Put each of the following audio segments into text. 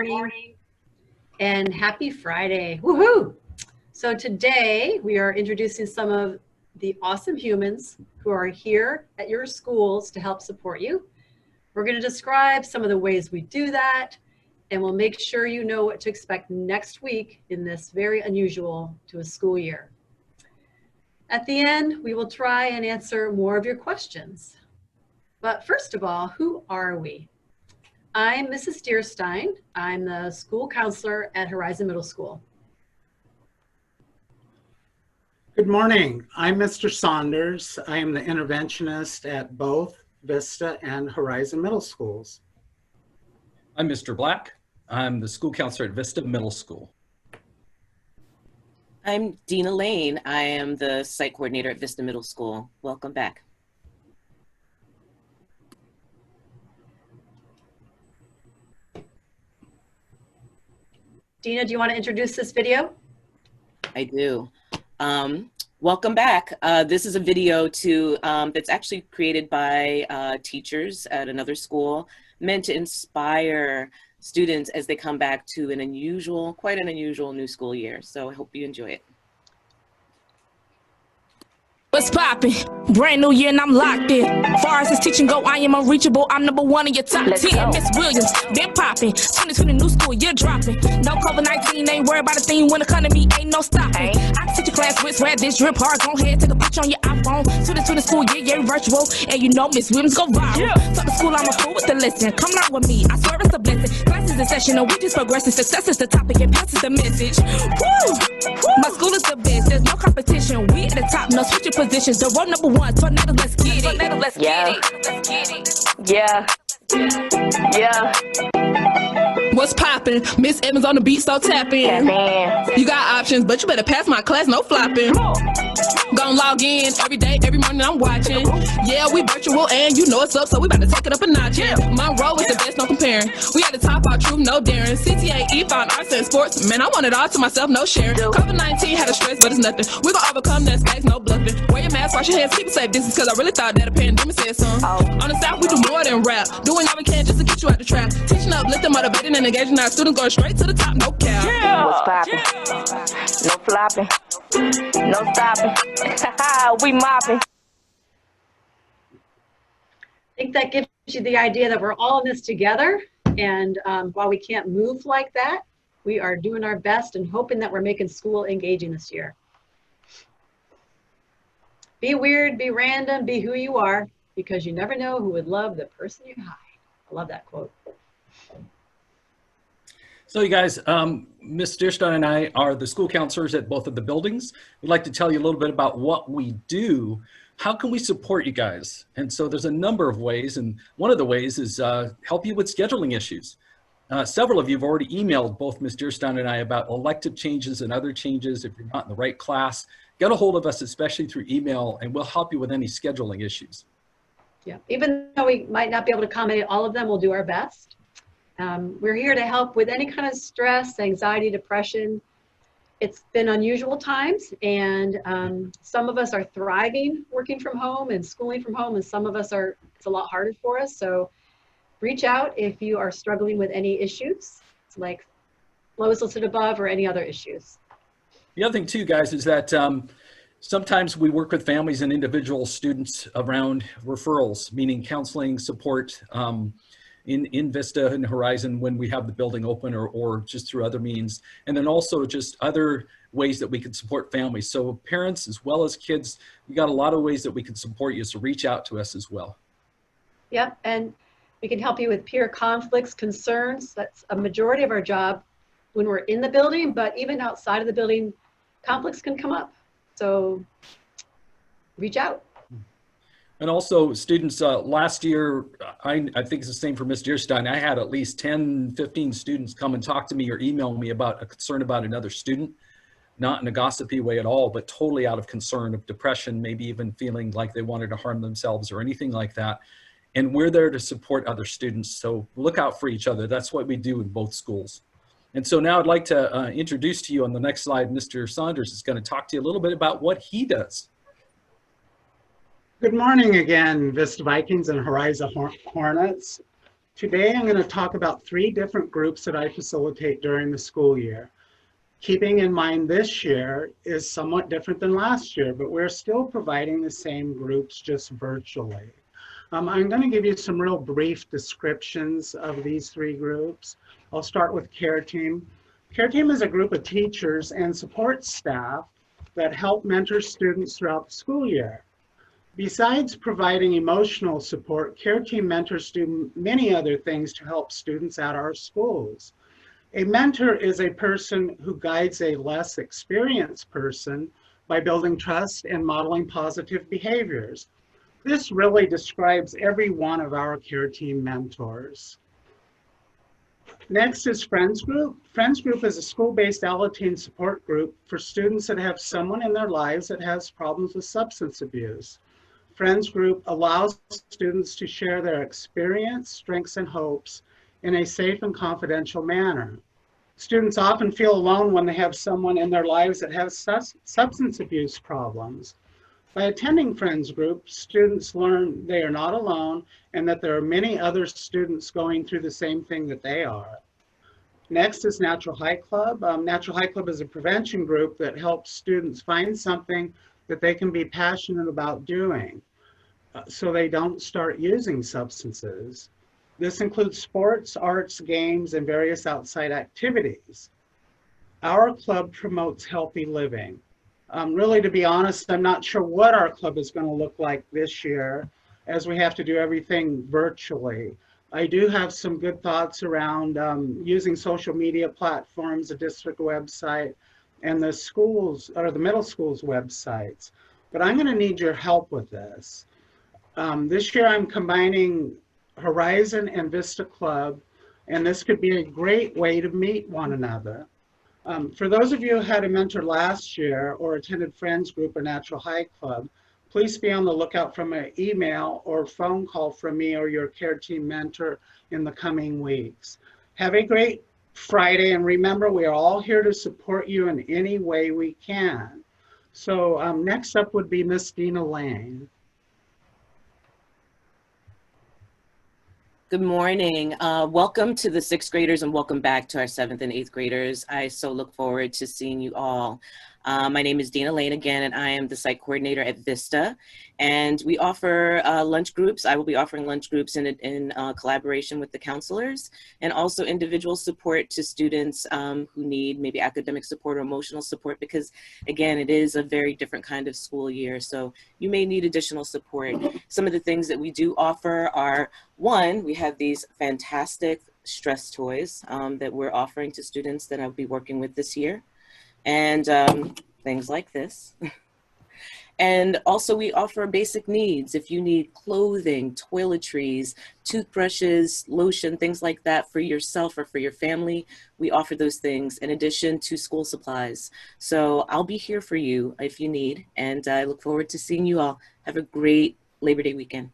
morning and happy Friday. Woohoo! So today we are introducing some of the awesome humans who are here at your schools to help support you. We're going to describe some of the ways we do that, and we'll make sure you know what to expect next week in this very unusual to a school year. At the end, we will try and answer more of your questions. But first of all, who are we? I'm Mrs. Deerstein. I'm the school counselor at Horizon Middle School. Good morning. I'm Mr. Saunders. I am the interventionist at both Vista and Horizon Middle Schools. I'm Mr. Black. I'm the school counselor at Vista Middle School. I'm Dina Lane. I am the site coordinator at Vista Middle School. Welcome back. Dina, do you want to introduce this video? I do. Welcome back. This is a video that's actually created by teachers at another school, meant to inspire students as they come back to quite an unusual new school year. So I hope you enjoy it. What's poppin'? Brand new year and I'm locked in. Far as this teaching go, I am unreachable. I'm number one in your top 10. Miss Williams, been poppin'. 2020 new school, year dropping. No COVID-19, ain't worried about a thing when it come to me, ain't no stopping. I can teach your class with sweat, this drip hard. Go ahead, take a picture on your iPhone. 2020 school, year virtual. And you know Miss Williams go viral. Talk to school, I'm a fool with the lesson. Come learn with me, I swear it's a blessing. Classes in session, and we just progressing. Success is the topic and passes the message. Woo! My school is the best, there's no competition. We at the top, no switching positions. The road number one, Tornado, let's get it. Tornado, let's get it. Let's get it. Yeah. What's poppin'? Miss Evans on the beat, so tap in. You got options, but you better pass my class, no flopping. Gon' log in every day, every morning I'm watching. Yeah, we virtual and you know it's up, so we about to take it up a notch. Yeah, my role is the best, no comparing. We at the top, our truth, no daring. CTA, E-Found, Arts and Sports. Man, I want it all to myself, no sharing. COVID-19 had a stress, but it's nothing. We gon' overcome that space, no bluffing. Wear your mask, wash your hands, keep it safe distance, cause I really thought that a pandemic said something. On the South, we do more than rap. Doing all we can just to get you out the trap. Teaching up, lifting, motivating, and engaging our students, going straight to the top, no cap. What's poppin'? No flopping, no stopping. We mopping. I think that gives you the idea that we're all in this together. And while we can't move like that, we are doing our best and hoping that we're making school engaging this year. Be weird, be random, be who you are, because you never know who would love the person you hide. I love that quote. So you guys, Ms. Deerstein and I are the school counselors at both of the buildings. We'd like to tell you a little bit about what we do. How can we support you guys? And so there's a number of ways, and one of the ways is help you with scheduling issues. Several of you have already emailed both Ms. Deerstein and I about elective changes and other changes. If you're not in the right class, get a hold of us, especially through email, and we'll help you with any scheduling issues. Yeah, even though we might not be able to accommodate all of them, we'll do our best. We're here to help with any kind of stress, anxiety, depression. It's been unusual times, and some of us are thriving working from home and schooling from home, and some of us it's a lot harder for us. So reach out if you are struggling with any issues, like lowest listed above or any other issues. The other thing too, guys, is that sometimes we work with families and individual students around referrals, meaning counseling support, in Vista and Horizon when we have the building open or just through other means. And then also just other ways that we can support families. So parents as well as kids, we got a lot of ways that we can support you, so reach out to us as well. Yep, and we can help you with peer conflicts, concerns. That's a majority of our job when we're in the building, but even outside of the building, conflicts can come up. So reach out. And also students, last year, I think it's the same for Ms. Deerstein, I had at least 10, 15 students come and talk to me or email me about a concern about another student, not in a gossipy way at all, but totally out of concern of depression, maybe even feeling like they wanted to harm themselves or anything like that. And we're there to support other students. So look out for each other. That's what we do in both schools. And so now I'd like to introduce to you on the next slide, Mr. Saunders is going to talk to you a little bit about what he does. Good morning again, Vista Vikings and Horizon Hornets. Today, I'm going to talk about 3 different groups that I facilitate during the school year. Keeping in mind this year is somewhat different than last year, but we're still providing the same groups just virtually. I'm going to give you some real brief descriptions of these 3 groups. I'll start with Care Team. Care Team is a group of teachers and support staff that help mentor students throughout the school year. Besides providing emotional support, Care Team mentors do many other things to help students at our schools. A mentor is a person who guides a less experienced person by building trust and modeling positive behaviors. This really describes every one of our Care Team mentors. Next is Friends Group. Friends Group is a school-based Alateen support group for students that have someone in their lives that has problems with substance abuse. Friends Group allows students to share their experience, strengths, and hopes in a safe and confidential manner. Students often feel alone when they have someone in their lives that has substance abuse problems. By attending Friends Group, students learn they are not alone and that there are many other students going through the same thing that they are. Next is Natural High Club. Natural High Club is a prevention group that helps students find something that they can be passionate about doing so they don't start using substances. This includes sports, arts, games, and various outside activities. Our club promotes healthy living. Really, to be honest, I'm not sure what our club is going to look like this year, as we have to do everything virtually. I do have some good thoughts around using social media platforms, the district website, and the schools, or the middle school's websites. But I'm going to need your help with this. This year I'm combining Horizon and Vista Club, and this could be a great way to meet one another. For those of you who had a mentor last year or attended Friends Group or Natural High Club, please be on the lookout for an email or phone call from me or your Care Team mentor in the coming weeks. Have a great Friday, and remember, we are all here to support you in any way we can. So next up would be Miss Dina Lane. Good morning. Welcome to the 6th graders and welcome back to our 7th and 8th graders. I so look forward to seeing you all. My name is Dina Lane again, and I am the site coordinator at Vista. And we offer lunch groups. I will be offering lunch groups in collaboration with the counselors, and also individual support to students who need maybe academic support or emotional support, because again, it is a very different kind of school year. So you may need additional support. Some of the things that we do offer are, one, we have these fantastic stress toys that we're offering to students that I'll be working with this year. And things like this. And also we offer basic needs. If you need clothing, toiletries, toothbrushes, lotion, things like that for yourself or for your family, we offer those things in addition to school supplies. So I'll be here for you if you need, and I look forward to seeing you all. Have a great Labor Day weekend.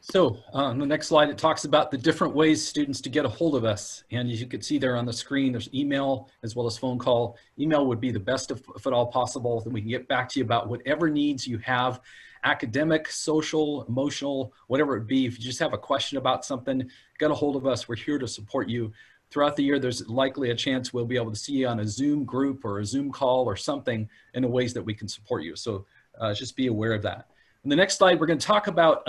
So on the next slide, it talks about the different ways students to get a hold of us. And as you can see there on the screen, there's email as well as phone call. Email would be the best if at all possible. Then we can get back to you about whatever needs you have, academic, social, emotional, whatever it be. If you just have a question about something, get a hold of us. We're here to support you. Throughout the year, there's likely a chance we'll be able to see you on a Zoom group or a Zoom call or something in the ways that we can support you. So just be aware of that. In the next slide, we're going to talk about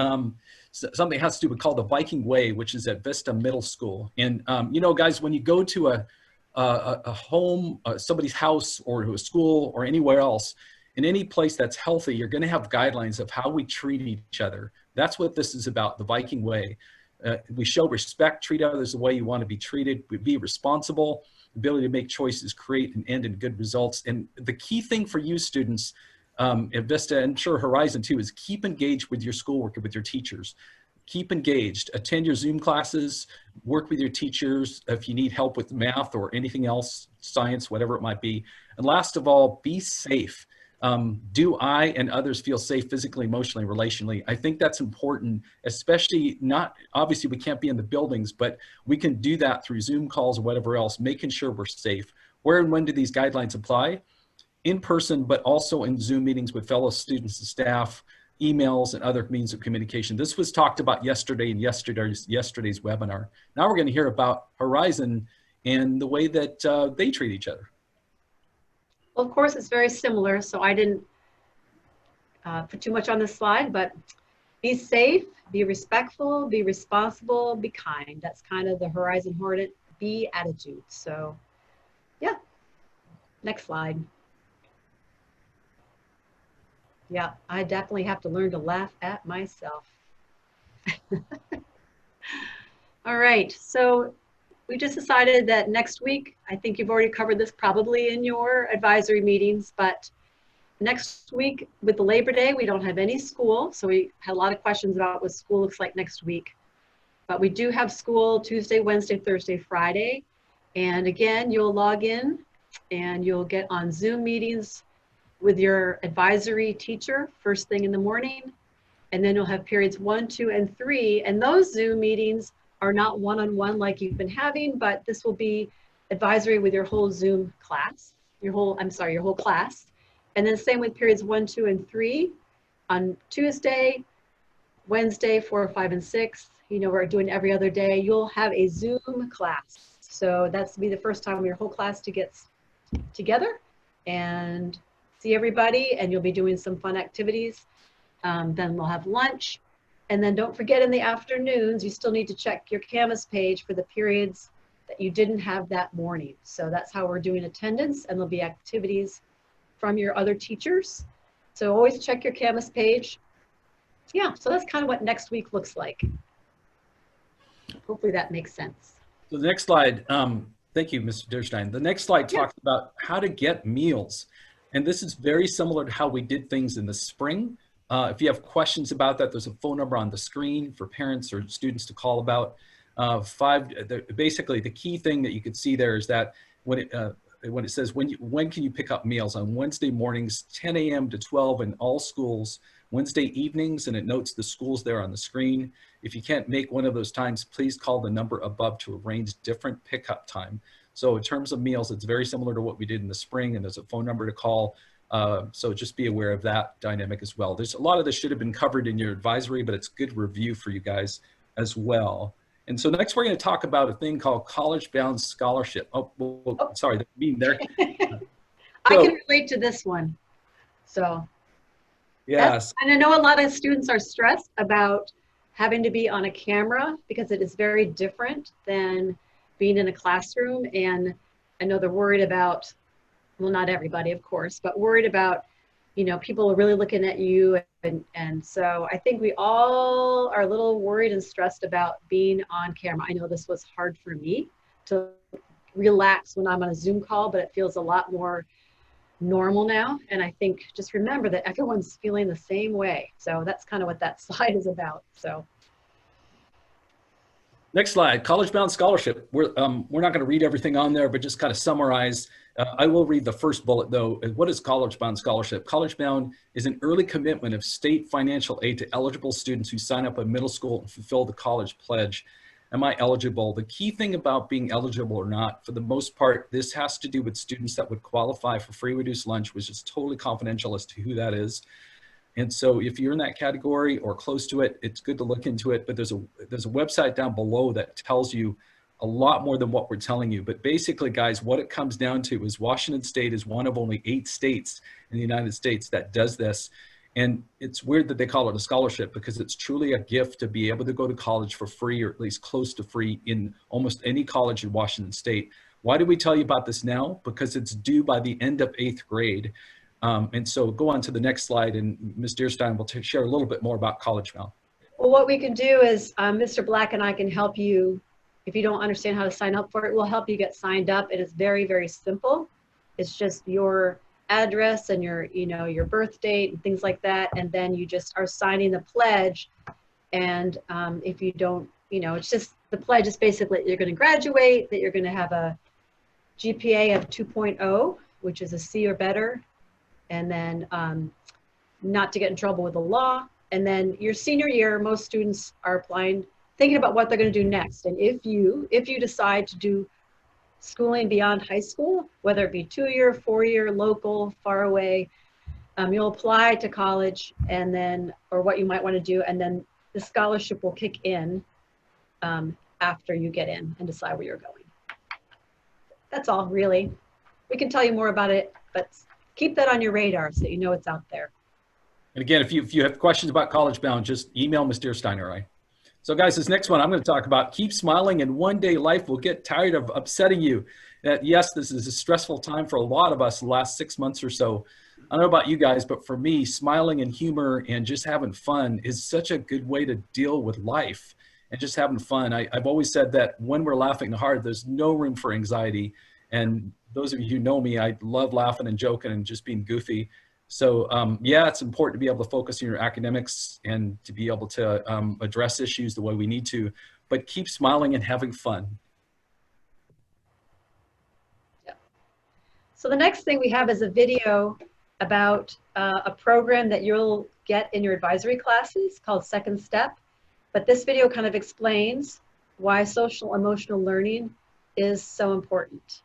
something that has to do with called the Viking Way, which is at Vista Middle School. And you know, guys, when you go to a home, somebody's house, or to a school or anywhere else, in any place that's healthy, you're going to have guidelines of how we treat each other. That's what this is about, the Viking Way. We show respect, treat others the way you want to be treated, we be responsible, ability to make choices, create and end in good results. And the key thing for you students at Vista, and sure Horizon too, is keep engaged with your schoolwork and with your teachers. Keep engaged, attend your Zoom classes, work with your teachers if you need help with math or anything else, science, whatever it might be. And last of all, be safe. Do I and others feel safe physically, emotionally, relationally? I think that's important, especially not, obviously we can't be in the buildings, but we can do that through Zoom calls or whatever else, making sure we're safe. Where and when do these guidelines apply? In person, but also in Zoom meetings with fellow students and staff, emails and other means of communication. This was talked about yesterday in yesterday's webinar. Now we're going to hear about Horizon and the way that they treat each other. Well, of course, it's very similar, so I didn't put too much on this slide, but be safe, be respectful, be responsible, be kind. That's kind of the Horizon Hornet B attitude. So yeah, next slide. Yeah, I definitely have to learn to laugh at myself. All right, so we just decided that next week, I think you've already covered this probably in your advisory meetings, but next week with the Labor Day, we don't have any school. So we had a lot of questions about what school looks like next week. But we do have school Tuesday, Wednesday, Thursday, Friday. And again, you'll log in and you'll get on Zoom meetings with your advisory teacher first thing in the morning. And then you'll have periods 1, 2, and 3. And those Zoom meetings are not one-on-one like you've been having, but this will be advisory with your whole Zoom class, your whole class. And then same with periods 1, 2, and 3 on Tuesday, Wednesday, 4, 5, and 6. You know, we're doing every other day. You'll have a Zoom class. So that's to be the first time your whole class to get together and see everybody, and you'll be doing some fun activities. Then we'll have lunch. And then don't forget in the afternoons, you still need to check your Canvas page for the periods that you didn't have that morning. So that's how we're doing attendance, and there'll be activities from your other teachers. So always check your Canvas page. Yeah, so that's kind of what next week looks like. Hopefully that makes sense. So the next slide, thank you, Mr. Dierstein. The next slide talks about how to get meals. And this is very similar to how we did things in the spring. If you have questions about that, there's a phone number on the screen for parents or students to call about. Basically, the key thing that you could see there is that when it says when can you pick up meals on Wednesday mornings, 10 a.m. to 12 in all schools, Wednesday evenings, and it notes the schools there on the screen. If you can't make one of those times, please call the number above to arrange different pickup time. So in terms of meals, it's very similar to what we did in the spring, and there's a phone number to call. So just be aware of that dynamic as well. There's a lot of this should have been covered in your advisory, but it's good review for you guys as well. And so next we're going to talk about a thing called College Bound Scholarship. Sorry, the meeting there. I can relate to this one. So yes. And I know a lot of students are stressed about having to be on a camera because it is very different than being in a classroom. And I know they're worried about, well, not everybody, of course, but worried about, you know, people are really looking at you. And so I think we all are a little worried and stressed about being on camera. I know this was hard for me to relax when I'm on a Zoom call, but it feels a lot more normal now. And I think just remember that everyone's feeling the same way. So that's kind of what that slide is about. So. Next slide, College Bound Scholarship. We're not going to read everything on there, but just kind of summarize. I will read the first bullet though. What is College Bound Scholarship? College Bound is an early commitment of state financial aid to eligible students who sign up at middle school and fulfill the college pledge. Am I eligible? The key thing about being eligible or not, for the most part, this has to do with students that would qualify for free reduced lunch, which is totally confidential as to who that is. And so if you're in that category or close to it, it's good to look into it. But there's a website down below that tells you a lot more than what we're telling you. But basically, guys, what it comes down to is Washington State is one of only 8 states in the United States that does this. And it's weird that they call it a scholarship because it's truly a gift to be able to go to college for free, or at least close to free, in almost any college in Washington State. Why do we tell you about this now? Because it's due by the end of 8th grade. And so go on to the next slide, and Ms. Dierstein will share a little bit more about College Bound. Well, what we can do is Mr. Black and I can help you. If you don't understand how to sign up for it, we'll help you get signed up. It is very, very simple. It's just your address and your, you know, your birth date and things like that. And then you just are signing the pledge. And if you don't, you know, it's just, the pledge is basically that you're going to graduate, that you're going to have a GPA of 2.0, which is a C or better. And then not to get in trouble with the law. And then your senior year, most students are applying, thinking about what they're going to do next. And if you decide to do schooling beyond high school, whether it be 2-year, 4-year, local, far away, You'll apply to college and then, or what you might want to do, and then the scholarship will kick in after you get in and decide where you're going. That's all, really. We can tell you more about it, but keep that on your radar so you know it's out there. And again, if you have questions about College Bound, just email Ms. Deerstein or I. So guys, this next one I'm going to talk about, keep smiling and one day life will get tired of upsetting you. Yes, this is a stressful time for a lot of us the last 6 months or so. I don't know about you guys, but for me, smiling and humor and just having fun is such a good way to deal with life and just having fun. I've always said that when we're laughing hard, there's no room for anxiety. And those of you who know me, I love laughing and joking and just being goofy. So yeah, it's important to be able to focus on your academics and to be able to address issues the way we need to, but keep smiling and having fun. Yeah. So the next thing we have is a video about a program that you'll get in your advisory classes called Second Step. But this video kind of explains why social emotional learning is so important.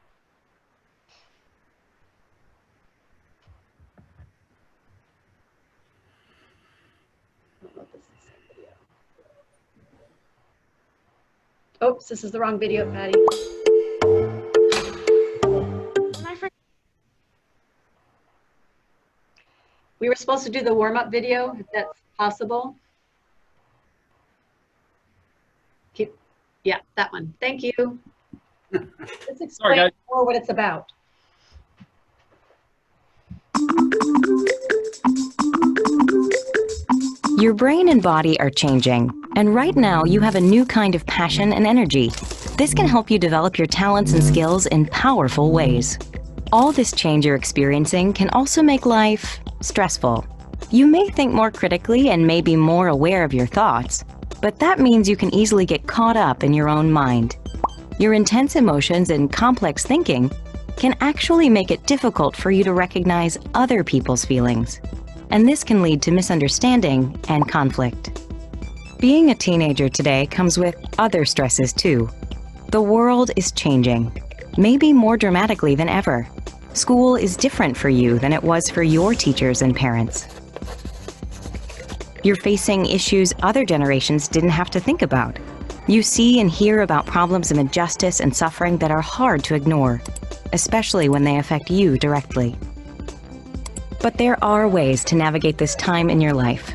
Oops, this is the wrong video, Patty. We were supposed to do the warm-up video, if that's possible. Yeah, that one. Thank you. Let's explain more what it's about. Your brain and body are changing, and right now you have a new kind of passion and energy. This can help you develop your talents and skills in powerful ways. All this change you're experiencing can also make life stressful. You may think more critically and may be more aware of your thoughts, but that means you can easily get caught up in your own mind. Your intense emotions and complex thinking can actually make it difficult for you to recognize other people's feelings, and this can lead to misunderstanding and conflict. Being a teenager today comes with other stresses too. The world is changing, maybe more dramatically than ever. School is different for you than it was for your teachers and parents. You're facing issues other generations didn't have to think about. You see and hear about problems of injustice and suffering that are hard to ignore, especially when they affect you directly. But there are ways to navigate this time in your life.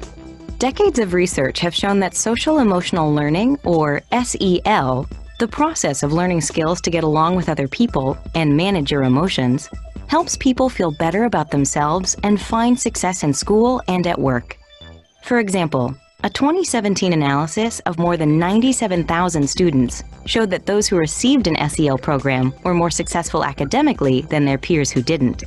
Decades of research have shown that social emotional learning, or SEL, the process of learning skills to get along with other people and manage your emotions, helps people feel better about themselves and find success in school and at work. For example, a 2017 analysis of more than 97,000 students showed that those who received an SEL program were more successful academically than their peers who didn't.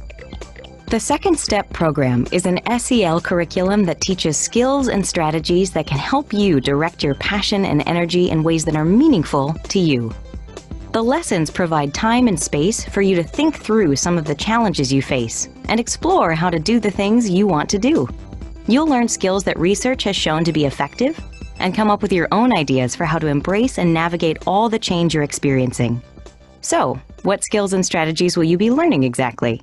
The Second Step program is an SEL curriculum that teaches skills and strategies that can help you direct your passion and energy in ways that are meaningful to you. The lessons provide time and space for you to think through some of the challenges you face and explore how to do the things you want to do. You'll learn skills that research has shown to be effective and come up with your own ideas for how to embrace and navigate all the change you're experiencing. So, what skills and strategies will you be learning exactly?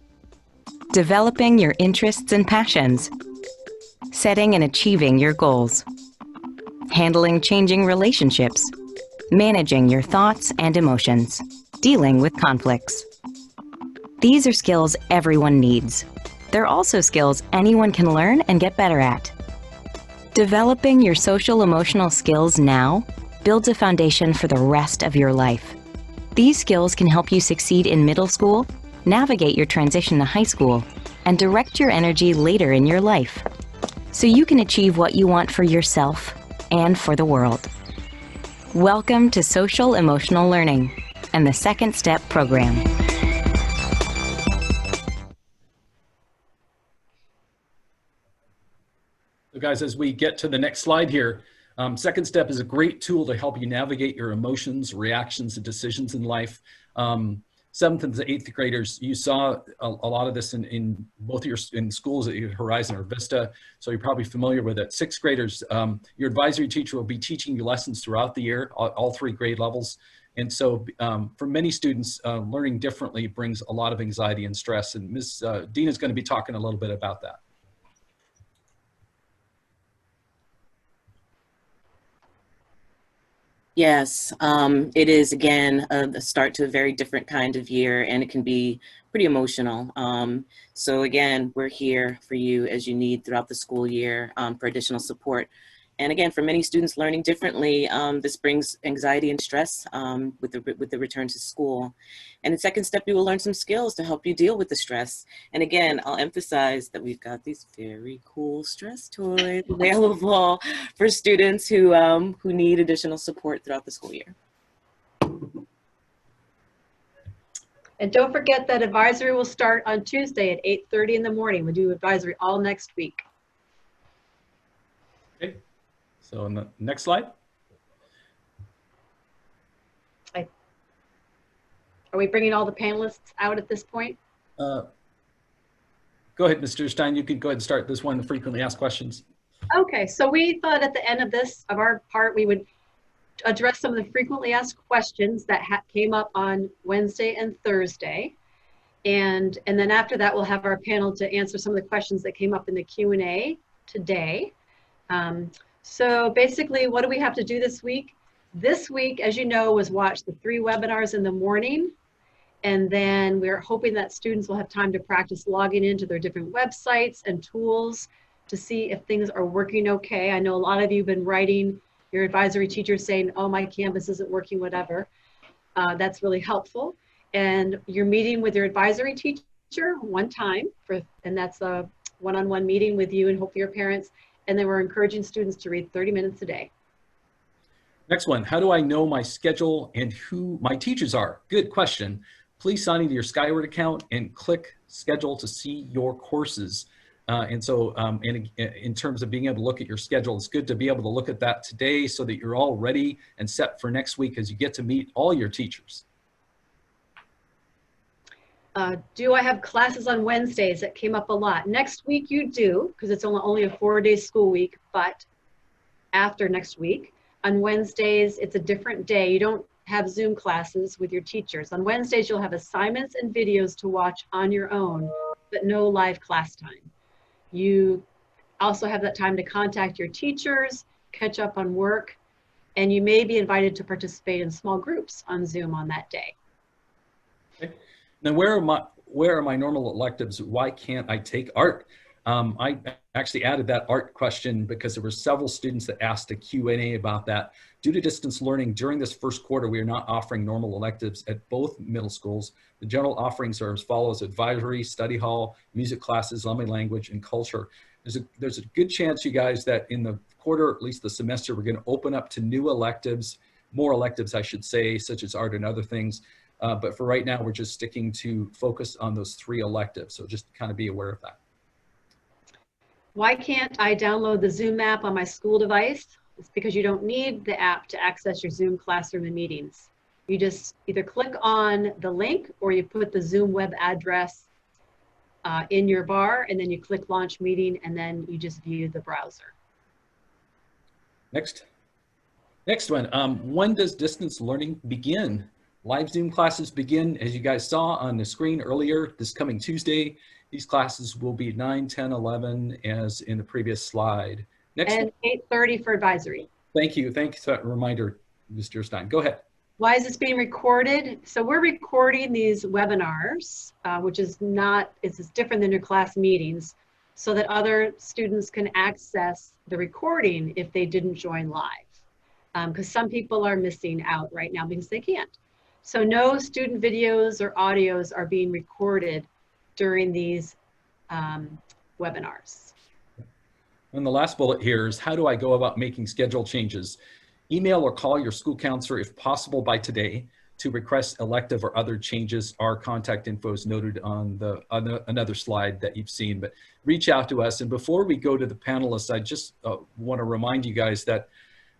Developing your interests and passions. Setting and achieving your goals. Handling changing relationships. Managing your thoughts and emotions. Dealing with conflicts. These are skills everyone needs. They're also skills anyone can learn and get better at. Developing your social emotional skills now builds a foundation for the rest of your life. These skills can help you succeed in middle school, navigate your transition to high school, and direct your energy later in your life, so you can achieve what you want for yourself and for the world. Welcome to Social Emotional Learning and the Second Step program. So guys, as we get to the next slide here, Second Step is a great tool to help you navigate your emotions, reactions, and decisions in life. 7th and 8th graders, you saw a lot of this in both your schools at Horizon or Vista, so you're probably familiar with it. 6th graders, your advisory teacher will be teaching you lessons throughout the year, all 3 grade levels. And so for many students, learning differently brings a lot of anxiety and stress. And Ms. Dean is going to be talking a little bit about that. Yes, it is, again, a start to a very different kind of year, and it can be pretty emotional. So again, we're here for you as you need throughout the school year for additional support. And again, for many students learning differently, this brings anxiety and stress with the return to school. And the second step, you will learn some skills to help you deal with the stress. And again, I'll emphasize that we've got these very cool stress toys available for students who need additional support throughout the school year. And don't forget that advisory will start on Tuesday at 8:30 in the morning. We'll do advisory all next week. Okay. So on the next slide. Are we bringing all the panelists out at this point? Go ahead, Mr. Stein. You can go ahead and start this one, the frequently asked questions. Okay, so we thought at the end of our part, we would address some of the frequently asked questions that came up on Wednesday and Thursday. And then after that, we'll have our panel to answer some of the questions that came up in the Q&A today. So basically, what do we have to do this week? This week, as you know, was watch the 3 webinars in the morning. And then we're hoping that students will have time to practice logging into their different websites and tools to see if things are working okay. I know a lot of you have been writing your advisory teachers saying, oh, my Canvas isn't working, whatever. That's really helpful. And you're meeting with your advisory teacher one time, and that's a one-on-one meeting with you and hopefully your parents. And then we're encouraging students to read 30 minutes a day. Next one, how do I know my schedule and who my teachers are? Good question. Please sign into your Skyward account and click schedule to see your courses. In terms of being able to look at your schedule, it's good to be able to look at that today so that you're all ready and set for next week as you get to meet all your teachers. Do I have classes on Wednesdays? That came up a lot. Next week you do, because it's only a 4-day school week, but after next week, on Wednesdays, it's a different day. You don't have Zoom classes with your teachers. On Wednesdays, you'll have assignments and videos to watch on your own, but no live class time. You also have that time to contact your teachers, catch up on work, and you may be invited to participate in small groups on Zoom on that day. Okay. Now, where are my normal electives? Why can't I take art? I actually added that art question because there were several students that asked a Q&A about that. Due to distance learning during this first quarter, we are not offering normal electives at both middle schools. The general offerings are as follows: advisory, study hall, music classes, language, and culture. There's a good chance, you guys, that in the quarter, at least the semester, we're going to open up to new electives, more electives, I should say, such as art and other things. But for right now, we're just sticking to focus on those 3 electives. So just kind of be aware of that. Why can't I download the Zoom app on my school device? It's because you don't need the app to access your Zoom classroom and meetings. You just either click on the link or you put the Zoom web address in your bar, and then you click launch meeting, and then you just view the browser. Next one, when does distance learning begin? Live Zoom classes begin, as you guys saw on the screen earlier, this coming Tuesday. These classes will be 9, 10, 11, as in the previous slide. Next. And 8:30 for advisory. Thank you. Thank you for that reminder, Mr. Stein. Go ahead. Why is this being recorded? So we're recording these webinars, which is different than your class meetings, so that other students can access the recording if they didn't join live. Because some people are missing out right now because they can't. So no student videos or audios are being recorded during these webinars. And the last bullet here is, how do I go about making schedule changes? Email or call your school counselor if possible by today to request elective or other changes. Our contact info is noted on another slide that you've seen, but reach out to us. And before we go to the panelists, I just want to remind you guys that,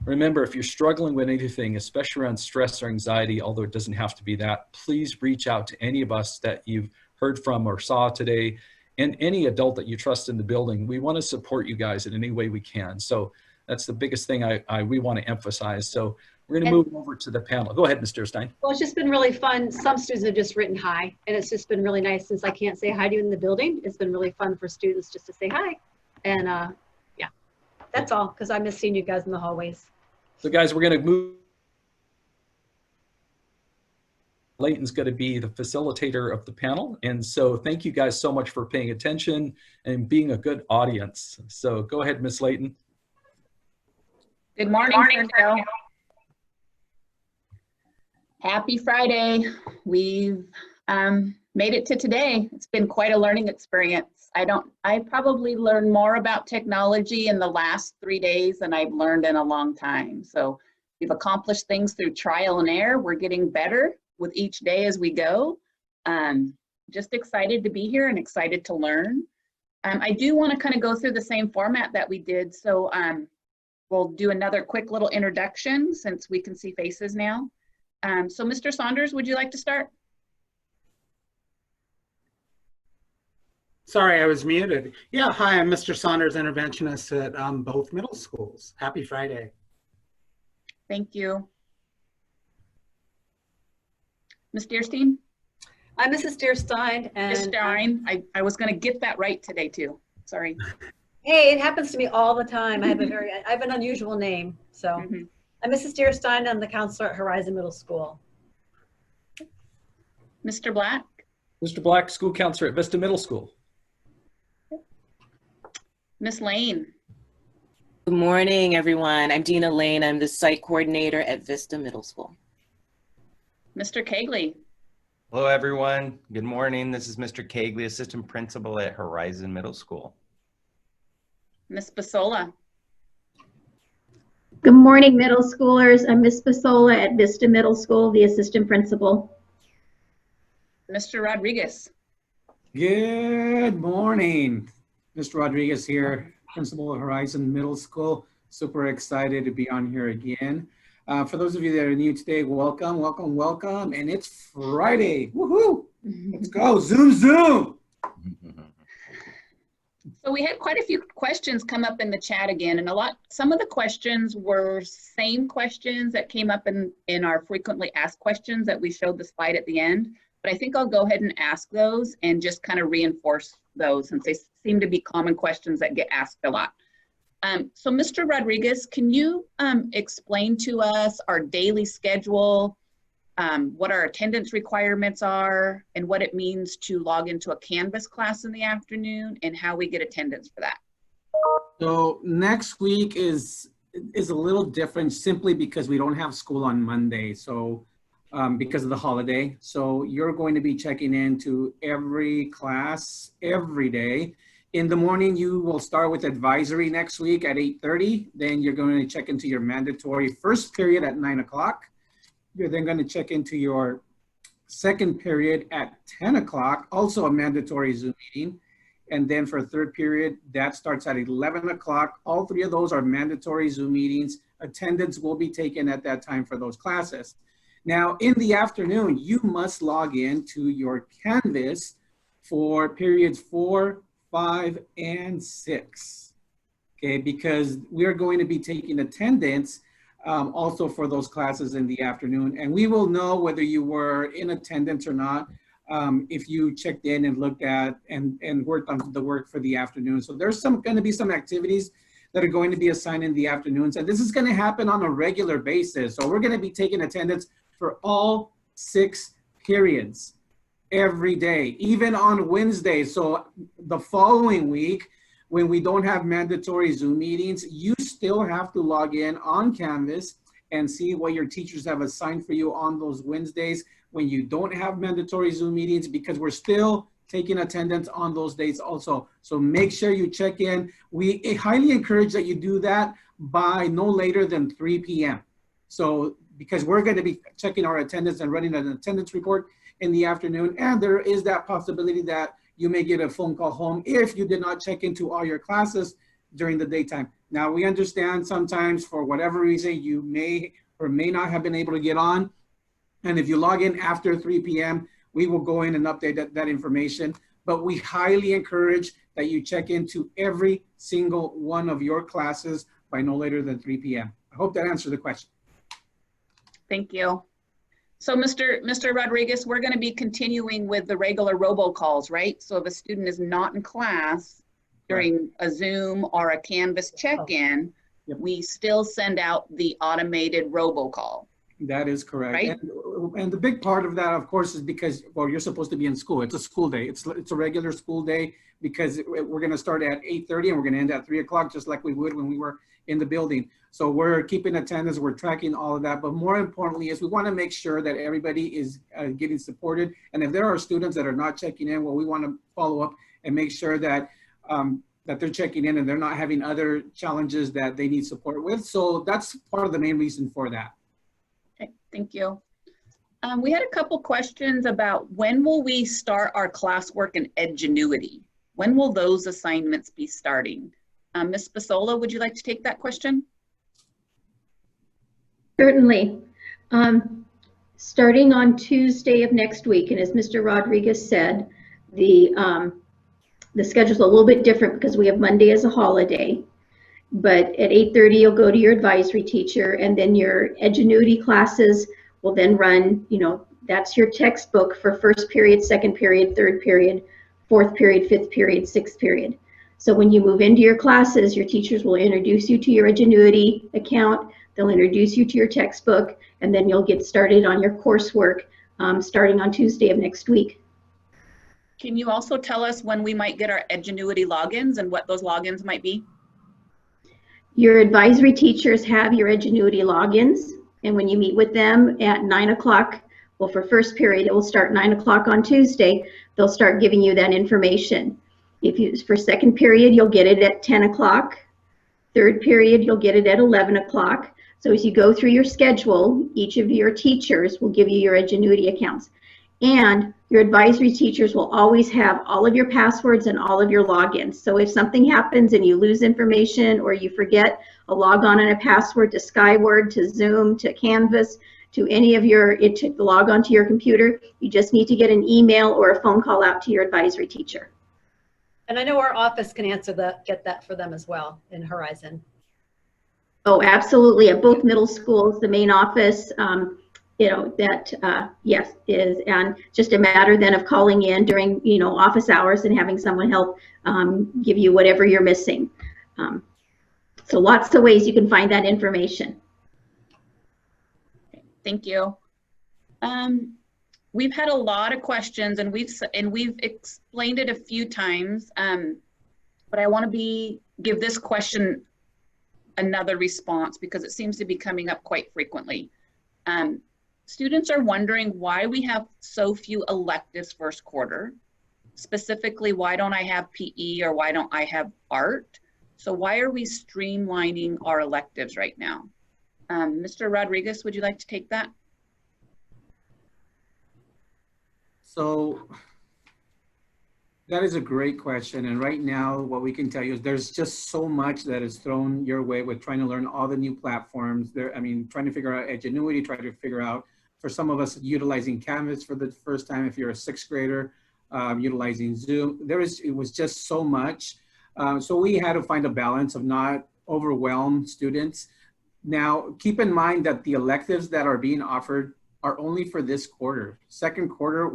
remember, if you're struggling with anything, especially around stress or anxiety, although it doesn't have to be that, please reach out to any of us that you've heard from or saw today, and any adult that you trust in the building. We want to support you guys in any way we can. So that's the biggest thing we want to emphasize. So we're going to move over to the panel. Go ahead, Mr. Stein. Well, it's just been really fun. Some students have just written hi, and it's just been really nice. Since I can't say hi to you in the building, it's been really fun for students just to say hi. And yeah, that's all, because I miss seeing you guys in the hallways. So guys, we're going to move Layton's going to be the facilitator of the panel. And so thank you guys so much for paying attention and being a good audience. So go ahead, Miss Layton. Good morning, Ferndale. Happy Friday. We've made it to today. It's been quite a learning experience. I probably learned more about technology in the last 3 days than I've learned in a long time. So we've accomplished things through trial and error. We're getting better with each day as we go. Just excited to be here and excited to learn. I do want to kind of go through the same format that we did. So we'll do another quick little introduction since we can see faces now. So Mr. Saunders, would you like to start? Sorry, I was muted. Yeah, hi, I'm Mr. Saunders, interventionist at both middle schools. Happy Friday. Thank you. Ms. Deerstein? I'm Mrs. Deerstein. And Ms. Stein, I was going to get that right today too. Sorry. Hey, it happens to me all the time. I have an unusual name. So I'm Mrs. Deerstein. I'm the counselor at Horizon Middle School. Mr. Black? Mr. Black, school counselor at Vista Middle School. Ms. Lane? Good morning, everyone. I'm Dina Lane. I'm the site coordinator at Vista Middle School. Mr. Kegley? Hello, everyone. Good morning. This is Mr. Kegley, assistant principal at Horizon Middle School. Ms. Basola? Good morning, middle schoolers. I'm Ms. Basola at Vista Middle School, the assistant principal. Mr. Rodriguez? Good morning. Mr. Rodriguez here, principal of Horizon Middle School. Super excited to be on here again. For those of you that are new today, welcome, welcome, welcome. And it's Friday. Woohoo! Let's go. Zoom, zoom. So we had quite a few questions come up in the chat again, and some of the questions were same questions that came up in our frequently asked questions that we showed the slide at the end. But I think I'll go ahead and ask those and just kind of reinforce those since they seem to be common questions that get asked a lot. So Mr. Rodriguez, can you explain to us our daily schedule, what our attendance requirements are, and what it means to log into a Canvas class in the afternoon, and how we get attendance for that? So next week is a little different simply because we don't have school on Monday. So because of the holiday. So you're going to be checking into every class every day. In the morning, you will start with advisory next week at 8:30. Then you're going to check into your mandatory first period at 9 o'clock. You're then going to check into your second period at 10 o'clock, also a mandatory Zoom meeting. And then for third period, that starts at 11 o'clock. All three of those are mandatory Zoom meetings. Attendance will be taken at that time for those classes. Now, in the afternoon, you must log in to your Canvas for periods 4, 5, and 6, okay? Because we're going to be taking attendance also for those classes in the afternoon. And we will know whether you were in attendance or not if you checked in and looked at and worked on the work for the afternoon. So there's going to be some activities that are going to be assigned in the afternoons. And this is going to happen on a regular basis. So we're going to be taking attendance for all 6 periods every day, even on Wednesday. So the following week, when we don't have mandatory Zoom meetings, you still have to log in on Canvas and see what your teachers have assigned for you on those Wednesdays when you don't have mandatory Zoom meetings, because we're still taking attendance on those days also. So make sure you check in. We highly encourage that you do that by no later than 3 p.m. So because we're going to be checking our attendance and running an attendance report in the afternoon. And there is that possibility that you may get a phone call home if you did not check into all your classes during the daytime. Now, we understand sometimes for whatever reason, you may or may not have been able to get on. And if you log in after 3 p.m., we will go in and update that information. But we highly encourage that you check into every single one of your classes by no later than 3 p.m. I hope that answered the question. Thank you. So Mr. Rodriguez, we're going to be continuing with the regular robocalls, right? So if a student is not in class during a Zoom or a Canvas check-in, we still send out the automated robocall. That is correct. Right? And the big part of that, of course, is because, well, you're supposed to be in school. It's a school day. It's a regular school day because we're going to start at 8:30 and we're going to end at 3 o'clock, just like we would when we were in the building. So we're keeping attendance, we're tracking all of that. But more importantly is we want to make sure that everybody is getting supported. And if there are students that are not checking in, well, we want to follow up and make sure that that they're checking in and they're not having other challenges that they need support with. So that's part of the main reason for that. Okay, thank you. We had a couple questions about when will we start our classwork in Ingenuity? When will those assignments be starting? Ms. Spasola, would you like to take that question? Certainly. Starting on Tuesday of next week, and as Mr. Rodriguez said, the schedule's a little bit different because we have Monday as a holiday. But at 8:30, you'll go to your advisory teacher, and then your Ingenuity classes will then run, you know, that's your textbook for first period, second period, third period, fourth period, fifth period, sixth period. So when you move into your classes, your teachers will introduce you to your Ingenuity account, they'll introduce you to your textbook, and then you'll get started on your coursework starting on Tuesday of next week. Can you also tell us when we might get our Ingenuity logins and what those logins might be? Your advisory teachers have your Ingenuity logins, and when you meet with them at 9 o'clock, well, for first period, it will start 9 o'clock on Tuesday, they'll start giving you that information. For second period, you'll get it at 10 o'clock. Third period, you'll get it at 11 o'clock. So as you go through your schedule, each of your teachers will give you your Ingenuity accounts. And your advisory teachers will always have all of your passwords and all of your logins. So if something happens and you lose information or you forget a logon and a password to Skyward, to Zoom, to Canvas, to any of your, to log onto your computer, you just need to get an email or a phone call out to your advisory teacher. And I know our office can answer that, get that for them as well in Horizon. Oh, absolutely. At both middle schools, the main office, you know, that, yes, is, and just a matter then of calling in during, you know, office hours and having someone help give you whatever you're missing. So lots of ways you can find that information. Thank you. We've had a lot of questions and we've explained it a few times, but I want to give this question another response because it seems to be coming up quite frequently. Students are wondering why we have so few electives first quarter. Specifically, why don't I have PE or why don't I have art? So why are we streamlining our electives right now? Mr. Rodriguez, would you like to take that? So that is a great question. And right now, what we can tell you is there's just so much that is thrown your way with trying to learn all the new platforms. I mean, trying to figure out Ingenuity, trying to figure out, for some of us, utilizing Canvas for the first time, if you're a sixth grader, utilizing Zoom. It was just so much. So we had to find a balance of not overwhelm students. Now, keep in mind that the electives that are being offered are only for this quarter. Second quarter,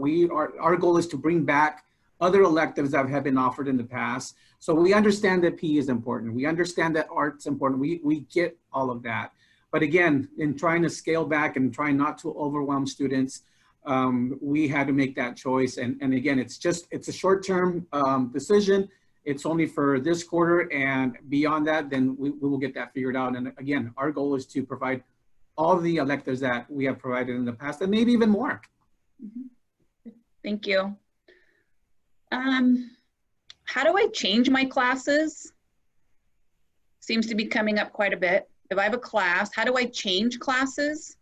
our goal is to bring back other electives that have been offered in the past. So we understand that PE is important. We understand that art's important. We get all of that. But again, in trying to scale back and trying not to overwhelm students, we had to make that choice. And again, it's a short-term decision. It's only for this quarter, and beyond that, then we will get that figured out. And again, our goal is to provide all the electives that we have provided in the past, and maybe even more. Thank you. How do I change my classes? Seems to be coming up quite a bit. If I have a class, how do I change classes?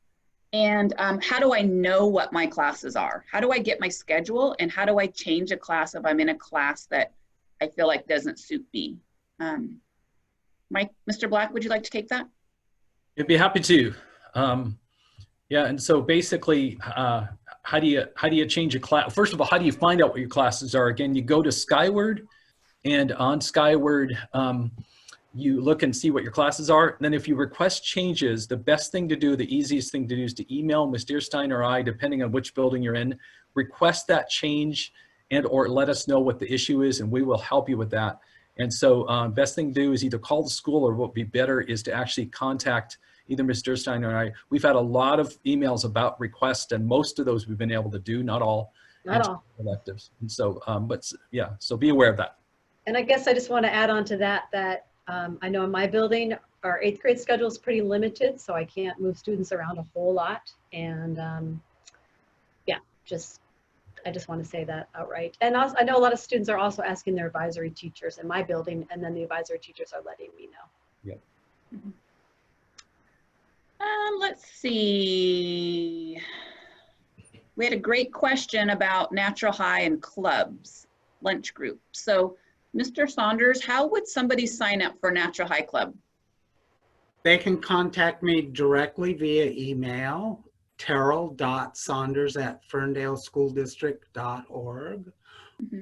And how do I know what my classes are? How do I get my schedule? And how do I change a class if I'm in a class that I feel like doesn't suit me? Mr. Black, would you like to take that? I'd be happy to. Yeah, and so basically, how do you change a class? First of all, how do you find out what your classes are? Again, you go to Skyward, and on Skyward, you look and see what your classes are. And then if you request changes, the best thing to do, the easiest thing to do is to email Ms. Deerstein or I, depending on which building you're in, request that change and or let us know what the issue is, and we will help you with that. And so best thing to do is either call the school, or what would be better is to actually contact either Ms. Durstein or I, we've had a lot of emails about requests, and most of those we've been able to do, not all. Not all. Electives. And so, but yeah, so be aware of that. And I guess I just want to add on to that, I know in my building, our 8th grade schedule is pretty limited, so I can't move students around a whole lot. And yeah, I just want to say that outright. And also, I know a lot of students are also asking their advisory teachers in my building, and then the advisory teachers are letting me know. Yep. Let's see. We had a great question about Natural High and clubs, lunch group. So, Mr. Saunders, how would somebody sign up for Natural High Club? They can contact me directly via email, terrell.saunders@ferndaleschooldistrict.org,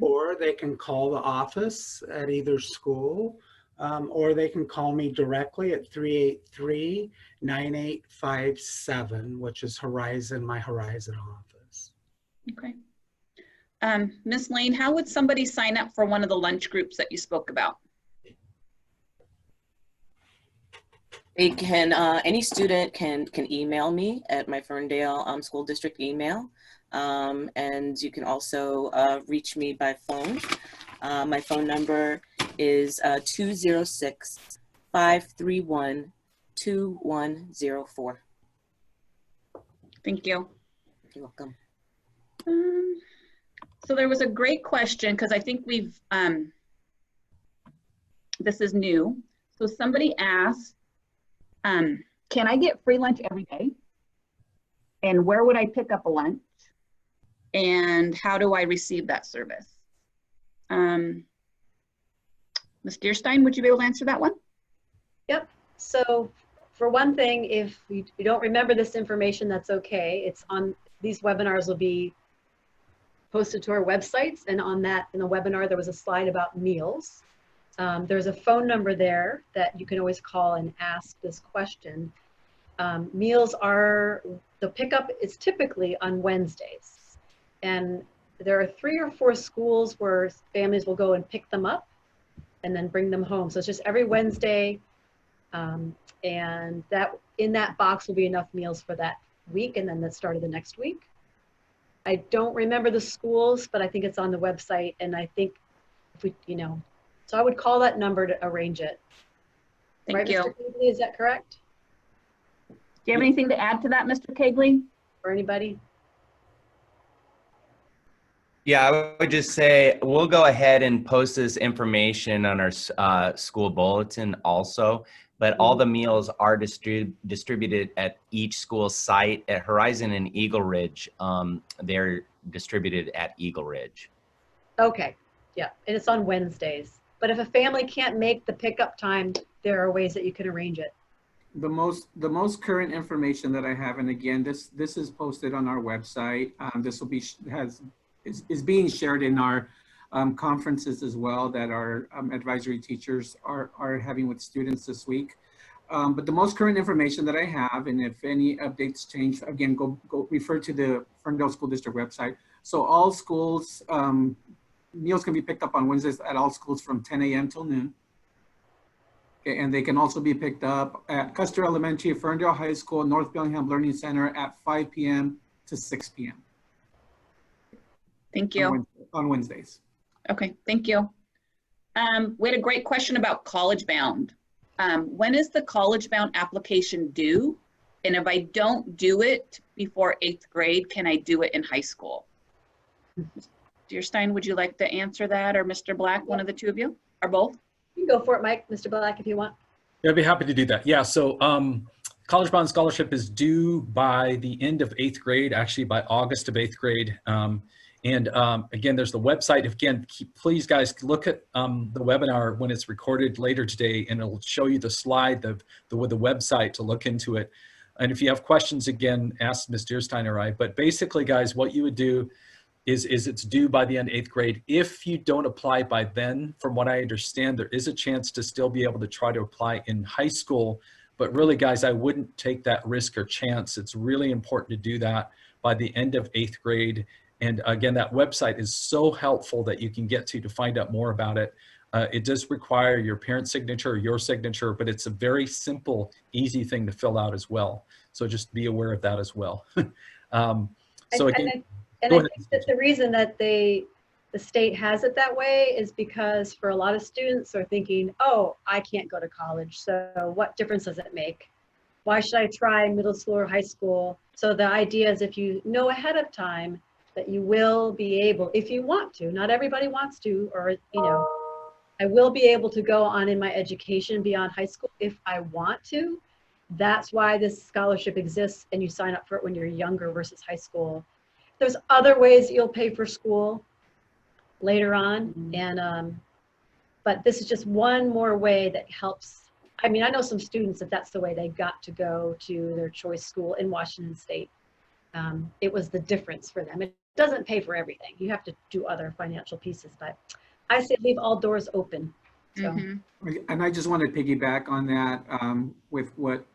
or they can call the office at either school, or they can call me directly at 383-9857, which is my Horizon office. Okay. Ms. Lane, how would somebody sign up for one of the lunch groups that you spoke about? They can, any student can email me at my Ferndale School District email. And you can also reach me by phone. My phone number is 206-531-2104. Thank you. You're welcome. So there was a great question, because I think we've, this is new. So somebody asked, can I get free lunch every day? And where would I pick up a lunch? And how do I receive that service? Ms. Deerstein, would you be able to answer that one? Yep. So for one thing, if you don't remember this information, that's okay. It's on, these webinars will be posted to our websites, and on that, in the webinar, there was a slide about meals. There's a phone number there that you can always call and ask this question. Meals are, the pickup is typically on Wednesdays. And there are 3 or 4 schools where families will go and pick them up and then bring them home. So it's just every Wednesday. And that in that box will be enough meals for that week, and then the start of the next week. I don't remember the schools, but I think it's on the website. And I think if we, so I would call that number to arrange it. Thank you. Mr. Kegley, is that correct? Do you have anything to add to that, Mr. Kegley? Or anybody? Yeah, I would just say we'll go ahead and post this information on our school bulletin also, but all the meals are distributed at each school site. At Horizon and Eagle Ridge, they're distributed at Eagle Ridge. Okay, yeah, and it's on Wednesdays. But if a family can't make the pickup time, there are ways that you can arrange it. The most current information that I have, and again, this is posted on our website. This will be is being shared in our conferences as well that our advisory teachers are having with students this week. But the most current information that I have, and if any updates change, again, go refer to the Ferndale School District website. So all schools, meals can be picked up on Wednesdays at all schools from 10 a.m. till noon. Okay, and they can also be picked up at Custer Elementary, Ferndale High School, North Bellingham Learning Center at 5 p.m. to 6 p.m. Thank you. On Wednesdays. Okay, thank you. We had a great question about College Bound. When is the College Bound application due? And if I don't do it before 8th grade, can I do it in high school? Deerstein, would you like to answer that, or Mr. Black, one of the two of you, or both? You can go for it, Mike, Mr. Black, if you want. Yeah, I'd be happy to do that. Yeah, so College Bound Scholarship is due by the end of 8th grade, actually by August of 8th grade. Again, there's the website. Again, please guys look at the webinar when it's recorded later today, and it'll show you the slide with the website to look into it. And if you have questions, again, ask Ms. Deerstein or I. But basically, guys, what you would do is it's due by the end of 8th grade. If you don't apply by then, from what I understand, there is a chance to still be able to try to apply in high school. But really, guys, I wouldn't take that risk or chance. It's really important to do that by the end of 8th grade. And again, that website is so helpful that you can get to find out more about it. It does require your parent's signature or your signature, but it's a very simple, easy thing to fill out as well. So just be aware of that as well. So again, I think that the reason that the state has it that way is because for a lot of students are thinking, oh, I can't go to college, so what difference does it make? Why should I try middle school or high school? So the idea is if you know ahead of time that you will be able, if you want to, not everybody wants to, or, you know, I will be able to go on in my education beyond high school if I want to. That's why this scholarship exists, and you sign up for it when you're younger versus high school. There's other ways that you'll pay for school later on, and but this is just one more way that helps. I mean, I know some students that that's the way they got to go to their choice school in Washington State. It was the difference for them. It doesn't pay for everything. You have to do other financial pieces, but I say leave all doors open. So. And I just want to piggyback on that with what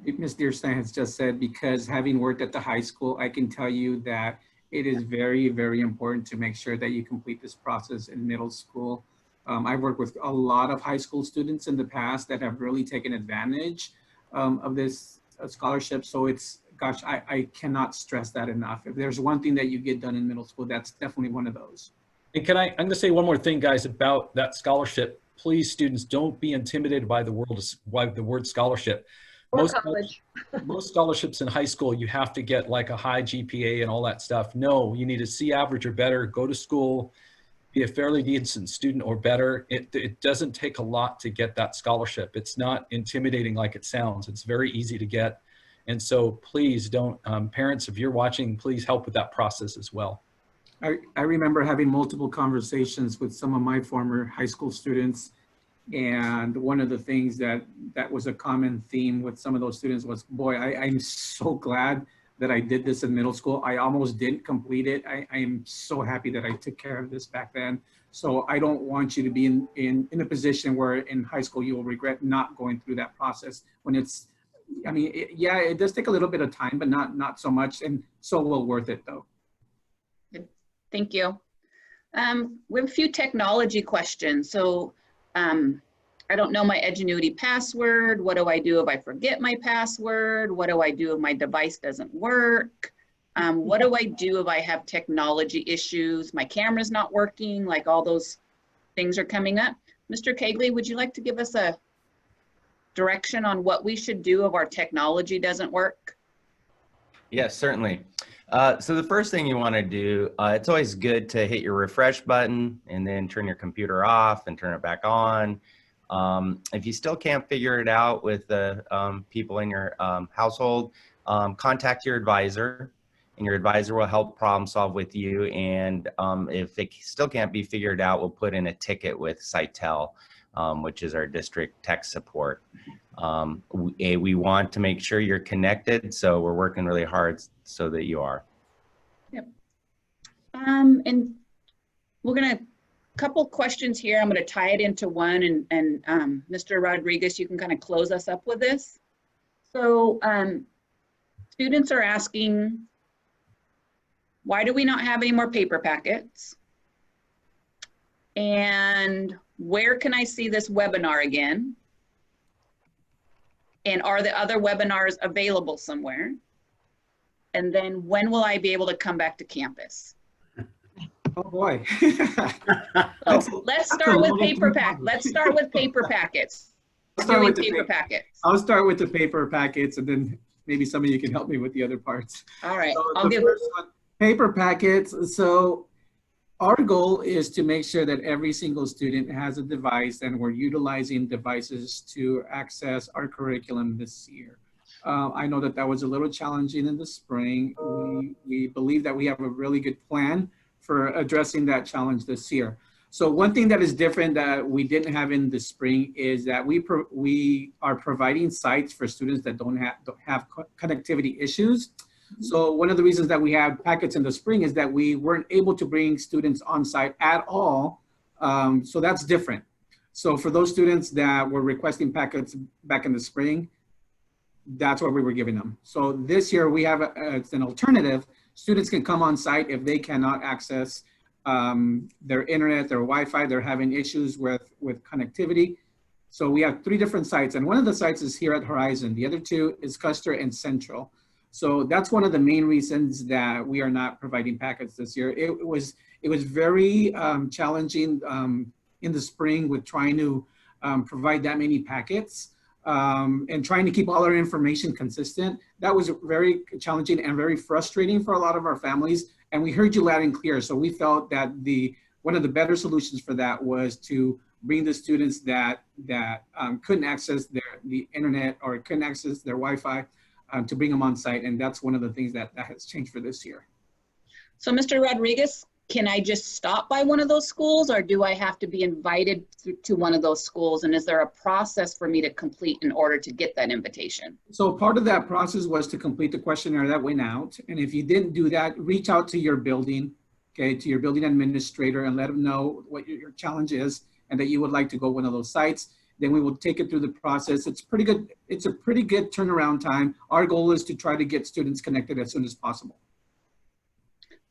Ms. Deerstein has just said, because having worked at the high school, I can tell you that it is very, very important to make sure that you complete this process in middle school. I've worked with a lot of high school students in the past that have really taken advantage of this scholarship. So it's, gosh, I cannot stress that enough. If there's one thing that you get done in middle school, that's definitely one of those. And I'm going to say one more thing, guys, about that scholarship. Please, students, don't be intimidated by the word scholarship. Most scholarships in high school, you have to get like a high GPA and all that stuff. No, you need a C average or better, go to school, be a fairly decent student or better. It doesn't take a lot to get that scholarship. It's not intimidating like it sounds. It's very easy to get. And so please don't, parents, if you're watching, please help with that process as well. I remember having multiple conversations with some of my former high school students. And one of the things that was a common theme with some of those students was, boy, I'm so glad that I did this in middle school. I almost didn't complete it. I am so happy that I took care of this back then. So I don't want you to be in a position where in high school you will regret not going through that process when it's, I mean, yeah, it does take a little bit of time, but not so much, and so well worth it though. Thank you. We have a few technology questions. So I don't know my Ingenuity password. What do I do if I forget my password? What do I do if my device doesn't work? What do I do if I have technology issues? My camera's not working, like all those things are coming up. Mr. Kegley, would you like to give us a direction on what we should do if our technology doesn't work? Yes, certainly. So the first thing you want to do, it's always good to hit your refresh button and then turn your computer off and turn it back on. If you still can't figure it out with the people in your household, contact your advisor, and your advisor will help problem solve with you. And if it still can't be figured out, we'll put in a ticket with Sitel, which is our district tech support. We want to make sure you're connected, so we're working really hard so that you are. Yep. And we're gonna, couple questions here. I'm gonna tie it into one, and Mr. Rodriguez, you can kind of close us up with this. So students are asking, why do we not have any more paper packets? And where can I see this webinar again? And are the other webinars available somewhere? And then when will I be able to come back to campus? Oh boy. So let's start with paper pack. Let's start with paper packets. I'll start with paper packets. I'll start with the paper packets, and then maybe some of you can help me with the other parts. All right. So I'll give first one, paper packets. So our goal is to make sure that every single student has a device, and we're utilizing devices to access our curriculum this year. I know that was a little challenging in the spring. We believe that we have a really good plan for addressing that challenge this year. So one thing that is different that we didn't have in the spring is that we are providing sites for students that don't have connectivity issues. So one of the reasons that we have packets in the spring is that we weren't able to bring students on site at all. So that's different. So for those students that were requesting packets back in the spring, that's what we were giving them. So this year we have it's an alternative. students can come on site if they cannot access their internet, their Wi-Fi, they're having issues with connectivity. So we have 3 different sites, and one of the sites is here at Horizon. The other 2 is Custer and Central. So that's one of the main reasons that we are not providing packets this year. It was very challenging in the spring with trying to provide that many packets and trying to keep all our information consistent. That was very challenging and very frustrating for a lot of our families. And we heard you loud and clear. So we felt that one of the better solutions for that was to bring the students that couldn't access the internet or couldn't access their Wi-Fi to bring them on site. And that's one of the things that has changed for this year. So Mr. Rodriguez, can I just stop by one of those schools, or do I have to be invited to one of those schools? And is there a process for me to complete in order to get that invitation? So part of that process was to complete the questionnaire that went out. And if you didn't do that, reach out to your building, okay, to your building administrator, and let them know what your challenge is and that you would like to go one of those sites. Then we will take it through the process. It's pretty good. It's a pretty good turnaround time. Our goal is to try to get students connected as soon as possible.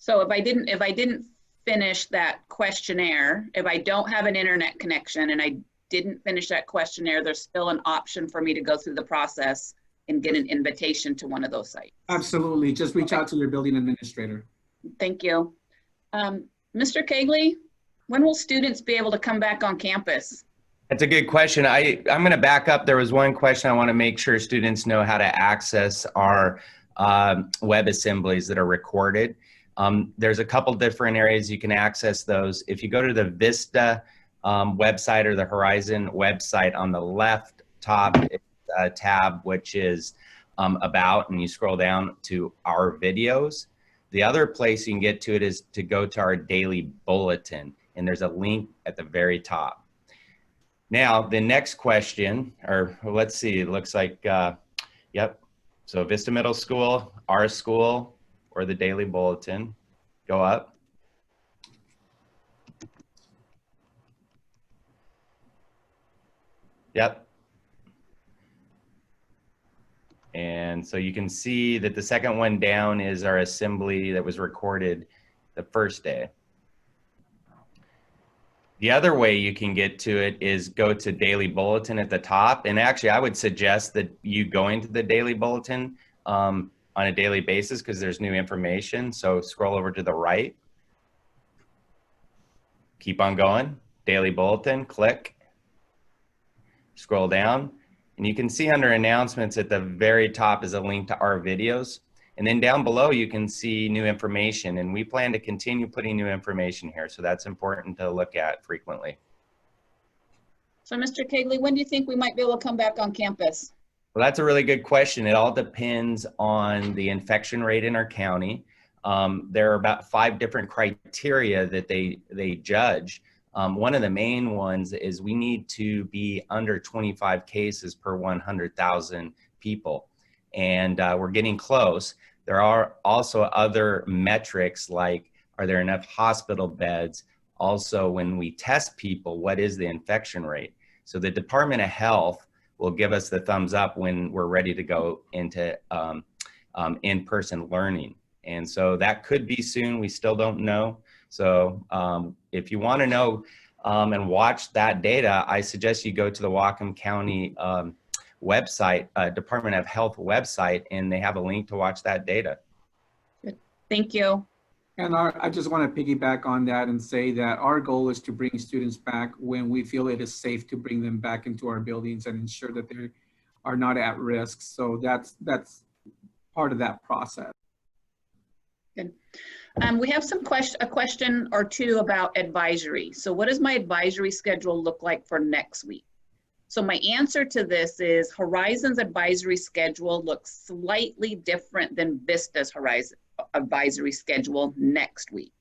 So if I didn't finish that questionnaire, if I don't have an internet connection and I didn't finish that questionnaire, there's still an option for me to go through the process and get an invitation to one of those sites. Absolutely. Just reach out to your building administrator. Thank you. Mr. Kegley, when will students be able to come back on campus? That's a good question. I'm going to back up. There was one question I want to make sure students know how to access our web assemblies that are recorded. There's a couple different areas you can access those. If you go to the Vista website or the Horizon website, on the left top tab, which is about, and you scroll down to our videos. The other place you can get to it is to go to our daily bulletin, and there's a link at the very top. Now, the next question, or let's see, it looks like, yep. So Vista Middle School, our school, or the daily bulletin, go up. Yep. And so you can see that the second one down is our assembly that was recorded the first day. The other way you can get to it is go to Daily Bulletin at the top. And actually, I would suggest that you go into the Daily Bulletin on a daily basis because there's new information. So scroll over to the right. Keep on going. Daily Bulletin, click. Scroll down. And you can see under announcements at the very top is a link to our videos. And then down below, you can see new information, and we plan to continue putting new information here. So that's important to look at frequently. So Mr. Kegley, when do you think we might be able to come back on campus? Well, that's a really good question. It all depends on the infection rate in our county. There are about 5 different criteria that they judge. One of the main ones is we need to be under 25 cases per 100,000 people. And we're getting close. There are also other metrics like, are there enough hospital beds? Also, when we test people, what is the infection rate? So the Department of Health will give us the thumbs up when we're ready to go into in-person learning. And so that could be soon. We still don't know. So if you want to know and watch that data, I suggest you go to the Whatcom County website, Department of Health website, and they have a link to watch that data. Good. Thank you. And I just want to piggyback on that and say that our goal is to bring students back when we feel it is safe to bring them back into our buildings and ensure that they are not at risk. So that's part of that process. Good. We have a question or two about advisory. So what does my advisory schedule look like for next week? So my answer to this is Horizon's advisory schedule looks slightly different than Vista's Horizon advisory schedule next week.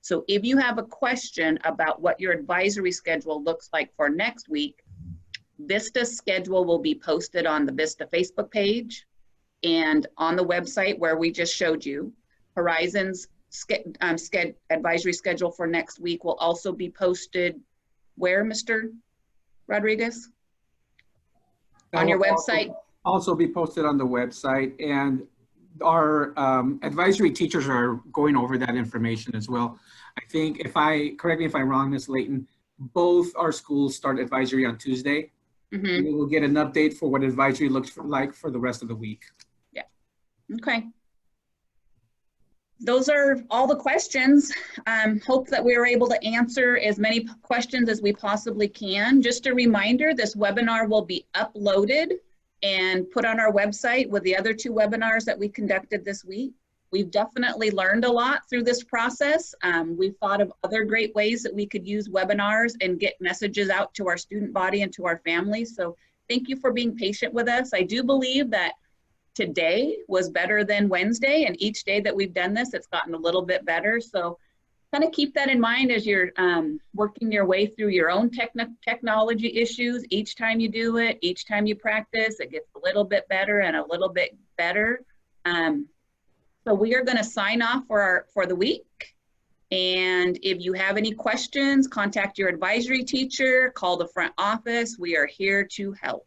So if you have a question about what your advisory schedule looks like for next week, Vista's schedule will be posted on the Vista Facebook page and on the website where we just showed you. Horizon's advisory schedule for next week will also be posted where, Mr. Rodriguez? On your website? Also be posted on the website, and our advisory teachers are going over that information as well. I think correct me if I'm wrong, Ms. Layton, both our schools start advisory on Tuesday. Mm-hmm. We will get an update for what advisory looks like for the rest of the week. Yeah. Okay. Those are all the questions. Hope that we were able to answer as many questions as we possibly can. Just a reminder, this webinar will be uploaded and put on our website with the other 2 webinars that we conducted this week. We've definitely learned a lot through this process. We've thought of other great ways that we could use webinars and get messages out to our student body and to our families. So thank you for being patient with us. I do believe that today was better than Wednesday, and each day that we've done this, it's gotten a little bit better. So kind of keep that in mind as you're working your way through your own technology issues. Each time you do it, each time you practice, it gets a little bit better and a little bit better. So we are going to sign off for the week. And if you have any questions, contact your advisory teacher, call the front office. We are here to help.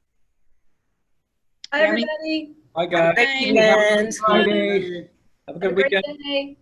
Hi, everybody. Hi, guys. Thank you, Lynn. Have a good weekend. Great day.